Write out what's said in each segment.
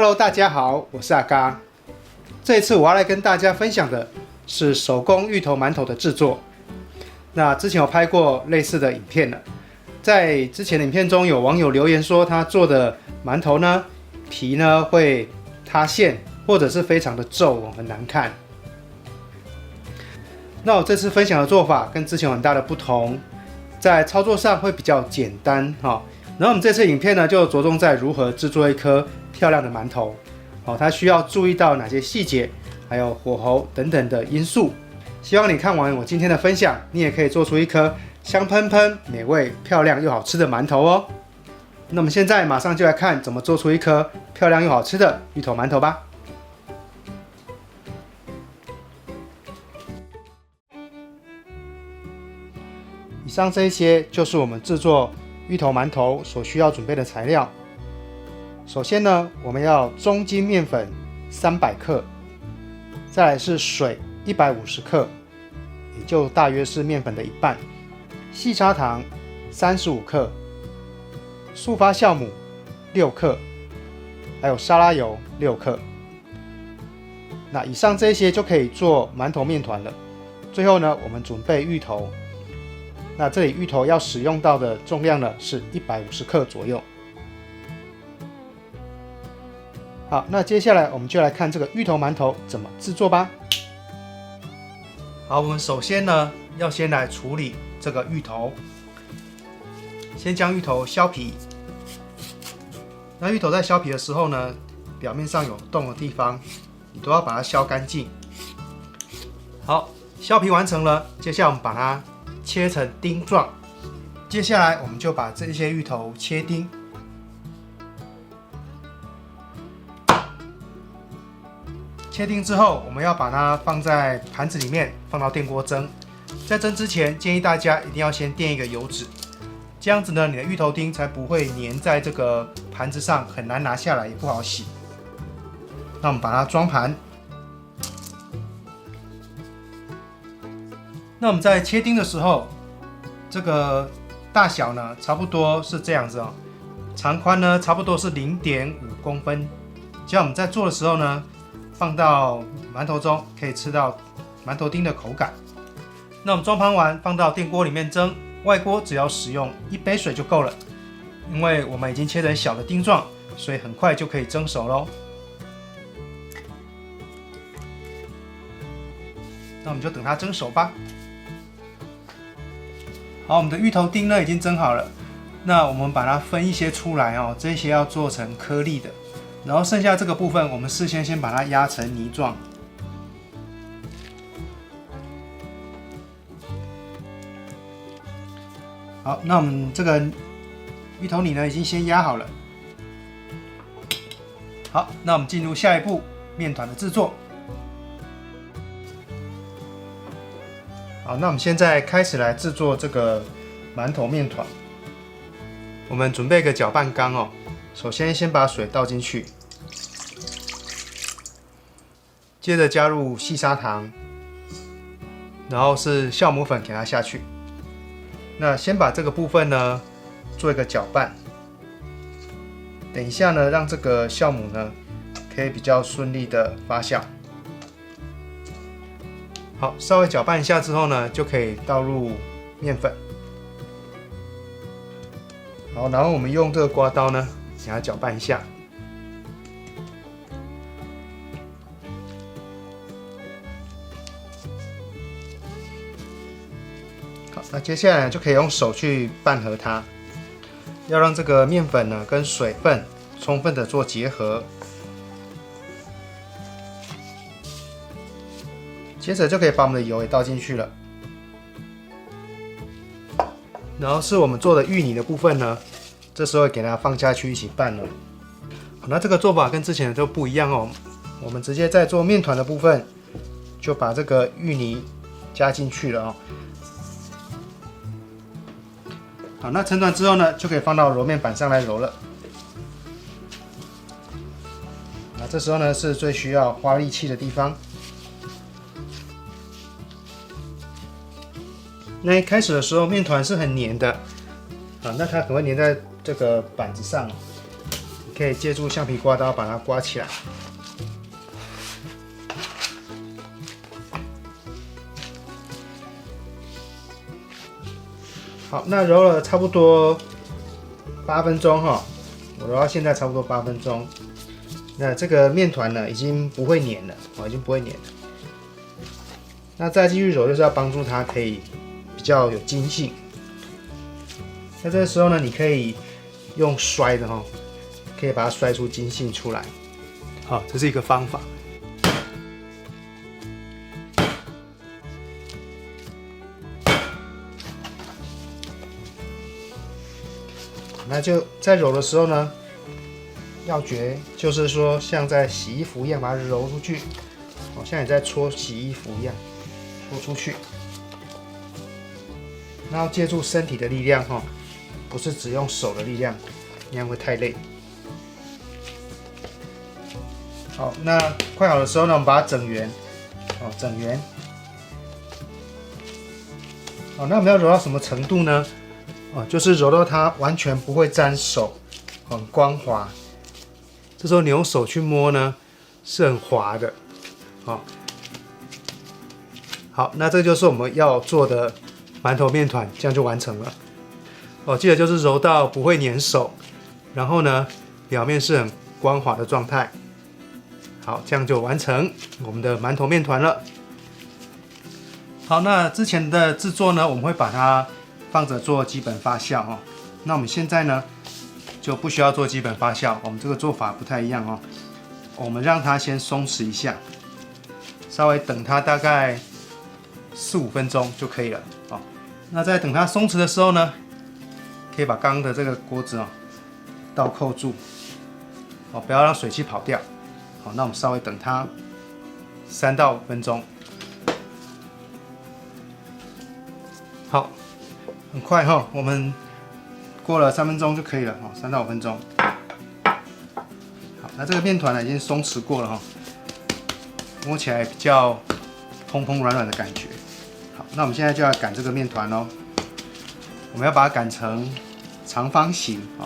Hello， 大家好，我是阿嘎。这一次我要来跟大家分享的是手工芋头馒头的制作。那之前有拍过类似的影片了，在之前的影片中有网友留言说，他做的馒头呢，皮呢会塌陷，或者是非常的皱，很难看。那我这次分享的做法跟之前有很大的不同，在操作上会比较简单哈。然后我们这次影片呢，就着重在如何制作一颗漂亮的馒头，它需要注意到哪些细节，还有火候等等的因素。希望你看完我今天的分享，你也可以做出一颗香喷喷、美味、漂亮又好吃的馒头哦。那么现在马上就来看怎么做出一颗漂亮又好吃的芋头馒头吧。以上这一些就是我们制作芋头馒头所需要准备的材料。首先呢，我们要中筋面粉300克，再来是水150克，也就大约是面粉的一半，细砂糖35克，速发酵母6克，还有沙拉油6克。那以上这些就可以做馒头面团了。最后呢，我们准备芋头。那这里芋头要使用到的重量呢是150克左右。好，那接下来我们就来看这个芋头馒头怎么制作吧。好，我们首先呢要先来处理这个芋头，先将芋头削皮。那芋头在削皮的时候呢，表面上有洞的地方，你都要把它削干净。好，削皮完成了，接下来我们把它切成丁状。接下来我们就把这些芋头切丁。切丁之后，我们要把它放在盘子里面，放到电锅蒸。在蒸之前，建议大家一定要先垫一个油纸，这样子呢，你的芋头丁才不会粘在这个盘子上，很难拿下来，也不好洗。那我们把它装盘。那我们在切丁的时候，这个大小呢，差不多是这样子哦，长宽呢差不多是0.5公分。这样我们在做的时候呢，放到馒头中，可以吃到馒头丁的口感。那我们装盘完，放到电锅里面蒸，外锅只要使用1杯水就够了，因为我们已经切成小的丁状，所以很快就可以蒸熟咯。那我们就等它蒸熟吧。好，我们的芋头丁呢已经蒸好了，那我们把它分一些出来哦，这些要做成颗粒的，然后剩下这个部分，我们事先把它压成泥状。好，那我们这个芋头泥呢已经先压好了。好，那我们进入下一步，面团的制作。好，那我们现在开始来制作这个馒头面团。我们准备一个搅拌缸哦，首先把水倒进去，接着加入细砂糖，然后是酵母粉给它下去。那先把这个部分呢做一个搅拌，等一下呢让这个酵母呢可以比较顺利的发酵。好，稍微搅拌一下之后呢，就可以倒入面粉。好，然后我们用这个刮刀呢，给它搅拌一下。好，那接下来就可以用手去拌合它，要让这个面粉呢跟水分充分的做结合。接着就可以把我们的油也倒进去了，然后是我们做的芋泥的部分呢，这时候给它放下去一起拌了。好，那这个做法跟之前的都不一样哦，我们直接在做面团的部分，就把这个芋泥加进去了哦。好，那成团之后呢，就可以放到揉面板上来揉了。那这时候呢，是最需要花力气的地方。那一开始的时候，面团是很黏的，那它可能会粘在这个板子上，你可以借助橡皮刮刀把它刮起来。好，那揉了差不多8分钟哈，我揉到现在差不多8分钟。那这个面团呢，已经不会黏了，已经不会黏了。那再继续揉，就是要帮助它可以比较有筋性。那这个时候呢，你可以用摔的哈，可以把它摔出筋性出来。好，这是一个方法。那就在揉的时候呢，要诀就是说，像在洗衣服一样，把它揉出去，像你在搓洗衣服一样，搓出去。那要借助身体的力量哈，不是只用手的力量，那样会太累。好，那快好的时候呢，我们把它整圆，整圆。好，那我们要揉到什么程度呢？就是揉到它完全不会沾手，很光滑。这时候你用手去摸呢，是很滑的。好，那这就是我们要做的馒头面团，这样就完成了。记得就是揉到不会粘手，然后呢，表面是很光滑的状态。好，这样就完成我们的馒头面团了。好，那之前的制作呢，我们会把它放着做基本发酵哦。那我们现在呢就不需要做基本发酵，我们这个做法不太一样哦。我们让它先松弛一下，稍微等它大概4、5分钟就可以了哦。那在等它松弛的时候呢，可以把刚刚的这个锅子倒扣住，不要让水汽跑掉。好，那我们稍微等它3到5分钟。好。很快哈，我们过了3分钟就可以了，3到5分钟。好，那这个面团呢已经松弛过了哈，摸起来比较蓬蓬软软的感觉。好，那我们现在就要擀这个面团喽。我们要把它擀成长方形啊，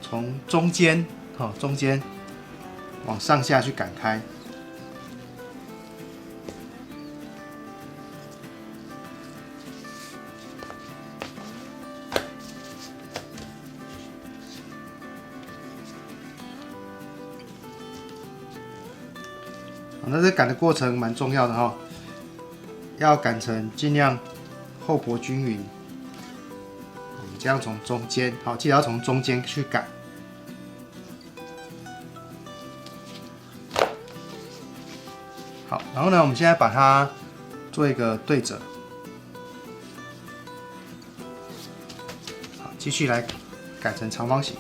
从中间往上下去擀开。那这擀的过程蛮重要的哈，要擀成尽量厚薄均匀。这样从中间，好，记得要从中间去擀。好，然后呢，我们现在把它做一个对折。好，继续来擀成长方形。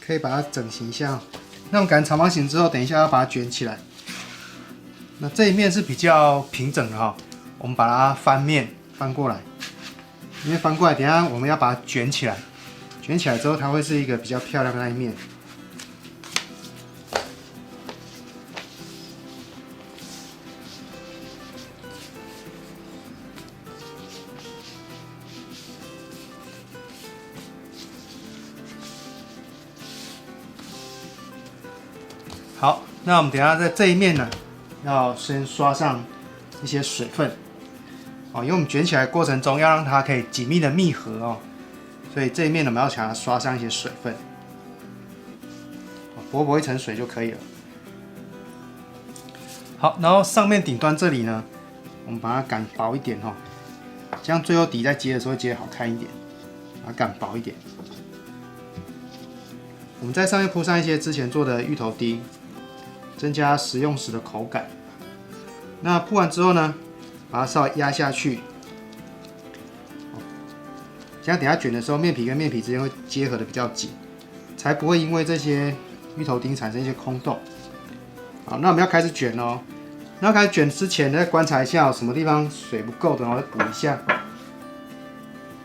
可以把它整形一下。那我们擀长方形之后，等一下要把它卷起来。那这一面是比较平整的哈，我们把它翻面翻过来，因为翻过来，等一下我们要把它卷起来。卷起来之后，它会是一个比较漂亮的那一面。好，那我们等一下在这一面呢，要先刷上一些水分，因为我们卷起来的过程中要让它可以紧密的密合哦，所以这一面呢我们要给它刷上一些水分，薄薄一层水就可以了。好，然后上面顶端这里呢，我们把它擀薄一点哈，这样最后底在接的时候会接得好看一点，把它擀薄一点。我们在上面铺上一些之前做的芋头丁。增加食用时的口感。那铺完之后呢，把它稍微压下去，这样等下卷的时候，面皮跟面皮之间会结合的比较紧，才不会因为这些芋头丁产生一些空洞。好，那我们要开始卷哦。那要开始卷之前，再观察一下什么地方水不够的，然后再补一下。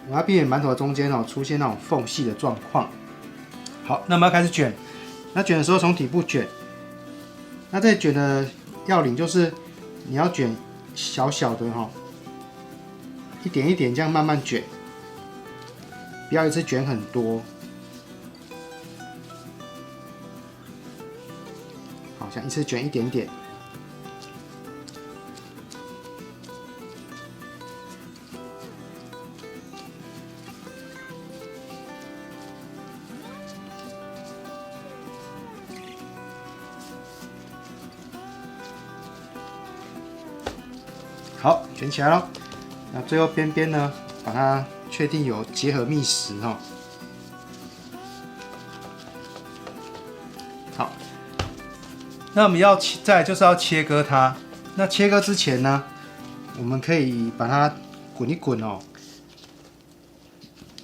我要避免馒头的中间出现那种缝隙的状况。好，那我们要开始卷。那卷的时候从底部卷。那这卷的要领就是你要卷小小的一点一点这样慢慢卷，不要一次卷很多。好，像一次卷一点点。好，卷起来了。那最后边边呢，把它确定有结合密实好，那我们再来就是要切割它。那切割之前呢，我们可以把它滚一滚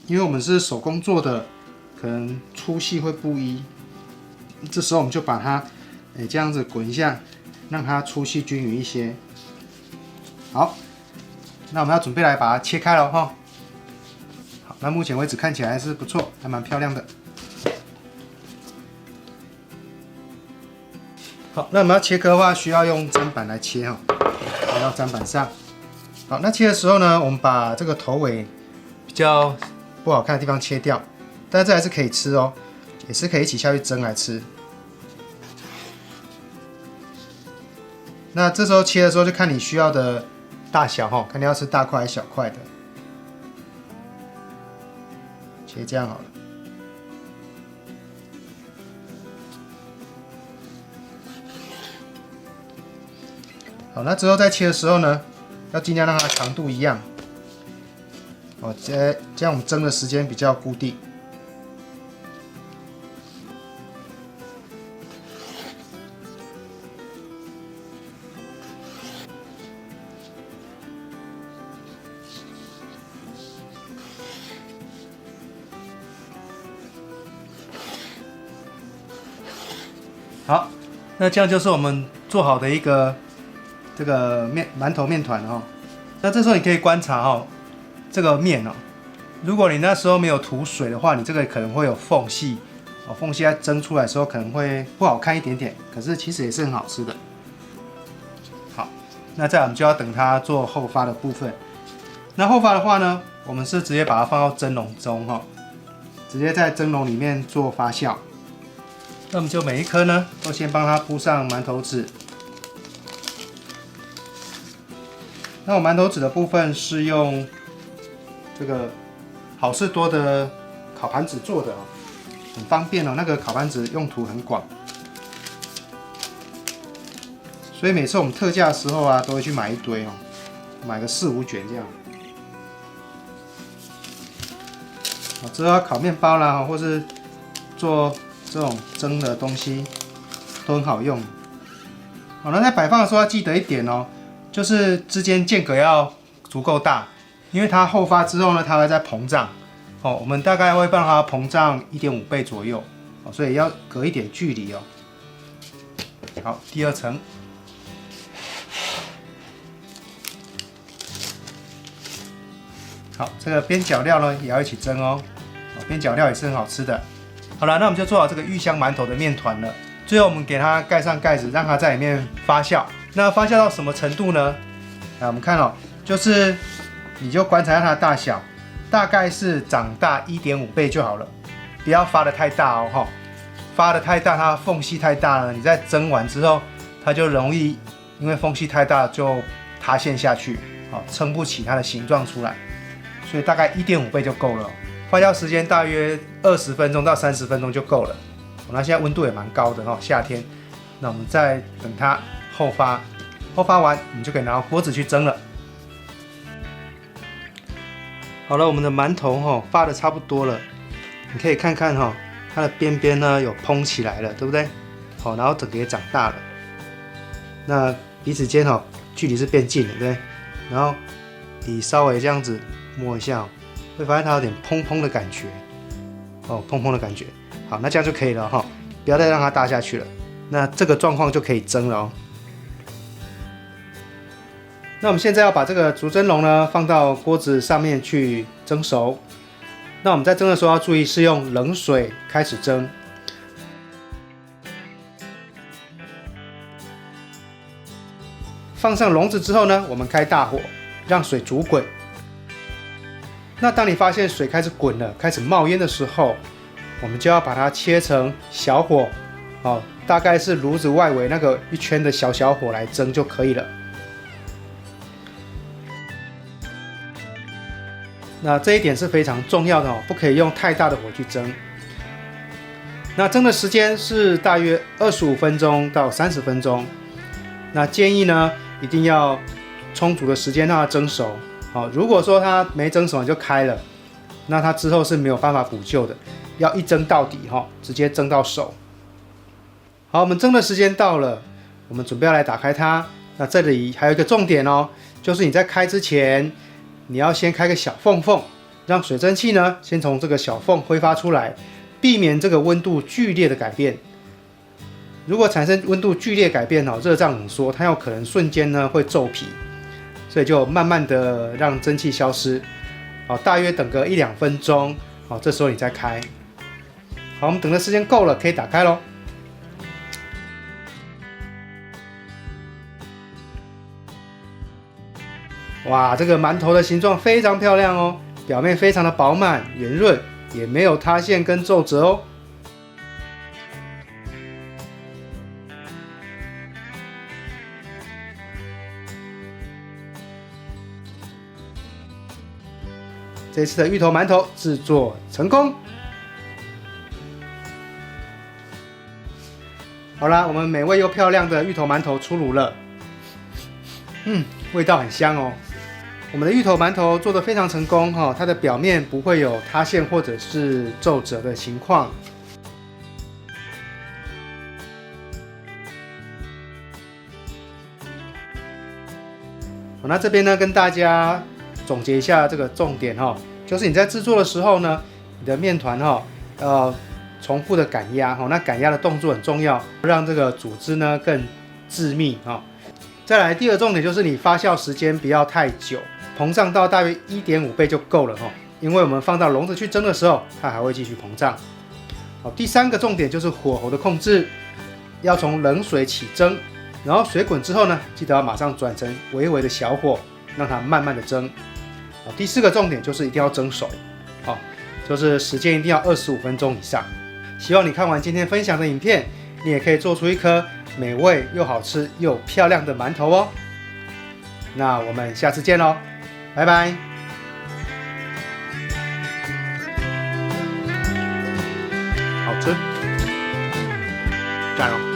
因为我们是手工做的，可能粗细会不一。这时候我们就把它这样子滚一下，让它粗细均匀一些。好，那我们要准备来把它切开了好，那目前为止看起来还是不错，还蛮漂亮的。好，那我们要切割的话，需要用砧板来切来到砧板上。好，那切的时候呢，我们把这个头尾比较不好看的地方切掉，但是这还是可以吃哦，也是可以一起下去蒸来吃。那这时候切的时候就看你需要的大小看你要吃大块还是小块的，切这样好了。好，那之后再切的时候呢，要尽量让它长度一样，这样我们蒸的时间比较固定。好，那这样就是我们做好的一个这个馒头面团那这时候你可以观察这个面如果你那时候没有涂水的话，你这个可能会有缝隙缝隙在蒸出来的时候可能会不好看一点点，可是其实也是很好吃的。好，那再来我们就要等它做后发的部分。那后发的话呢，我们是直接把它放到蒸笼中直接在蒸笼里面做发酵。那我们就每一颗呢，都先帮它铺上馒头纸。那我馒头纸的部分是用这个好事多的烤盘纸做的很方便那个烤盘纸用途很广，所以每次我们特价的时候都会去买一堆买个4、5卷这样。之后要烤面包啦，或是做这种蒸的东西都很好用。好，那在摆放的时候要记得一点就是之间间隔要足够大，因为它后发之后呢，它会再膨胀。我们大概会让它膨胀1.5倍左右，所以要隔一点距离好，第2层。好，这个边角料呢也要一起蒸边角料也是很好吃的。好了，那我们就做好这个芋香馒头的面团了。最后我们给它盖上盖子，让它在里面发酵。那发酵到什么程度呢？我们看就是你就观察它的大小，大概是长大1.5倍就好了，不要发得太大发得太大，它缝隙太大了，你在蒸完之后，它就容易因为缝隙太大就塌陷下去，撑不起它的形状出来。所以大概1.5倍就够了。发酵时间大约20分钟到30分钟就够了。那现在温度也蛮高的夏天。那我们再等它后发，后发完你就可以拿到锅子去蒸了。好了，我们的馒头发的差不多了，你可以看看它的边边呢有蓬起来了，对不对？然后整个也长大了。那彼此间距离是变近了，对不对？然后你稍微这样子摸一下会发现它有点砰砰的感觉，哦，砰砰的感觉。好，那这样就可以了哈，不要再让它大下去了。那这个状况就可以蒸了哦。那我们现在要把这个竹蒸笼呢放到锅子上面去蒸熟。那我们在蒸的时候要注意是用冷水开始蒸。放上笼子之后呢，我们开大火，让水煮滚。那当你发现水开始滚了，开始冒烟的时候，我们就要把它切成小火，哦，大概是炉子外围那个一圈的小火来蒸就可以了。那这一点是非常重要的哦，不可以用太大的火去蒸。那蒸的时间是大约25分钟到30分钟。那建议呢，一定要充足的时间让它蒸熟。好，如果说它没蒸熟你就开了，那它之后是没有办法补救的，要一蒸到底哈，直接蒸到熟。好，我们蒸的时间到了，我们准备要来打开它。那这里还有一个重点哦，就是你在开之前，你要先开个小缝缝，让水蒸气呢先从这个小缝挥发出来，避免这个温度剧烈的改变。如果产生温度剧烈改变哦，热胀冷缩，它有可能瞬间呢会皱皮，所以就慢慢的让蒸汽消失。好，大约等个1-2分钟，好，这时候你再开。好，我们等的时间够了，可以打开咯。哇，这个馒头的形状非常漂亮哦，表面非常的饱满圆润，也没有塌陷跟皱褶哦。这次的芋头馒头制作成功。好啦，我们美味又漂亮的芋头馒头出炉了。味道很香哦。我们的芋头馒头做得非常成功哈，它的表面不会有塌陷或者是皱褶的情况。那这边呢，跟大家总结一下这个重点哈，就是你在制作的时候呢，你的面团哈，重复的赶压哈，那赶压的动作很重要，让这个组织呢更致密哈。再来第二重点就是你发酵时间不要太久，膨胀到大约1.5倍就够了哈，因为我们放到笼子去蒸的时候，它还会继续膨胀。好，第三个重点就是火候的控制，要从冷水起蒸，然后水滚之后呢，记得要马上转成微微的小火，让它慢慢的蒸。好，第四个重点就是一定要蒸熟，好，就是时间一定要25分钟以上。希望你看完今天分享的影片，你也可以做出一颗美味又好吃又漂亮的馒头哦。那我们下次见喽，拜拜。好吃，加油！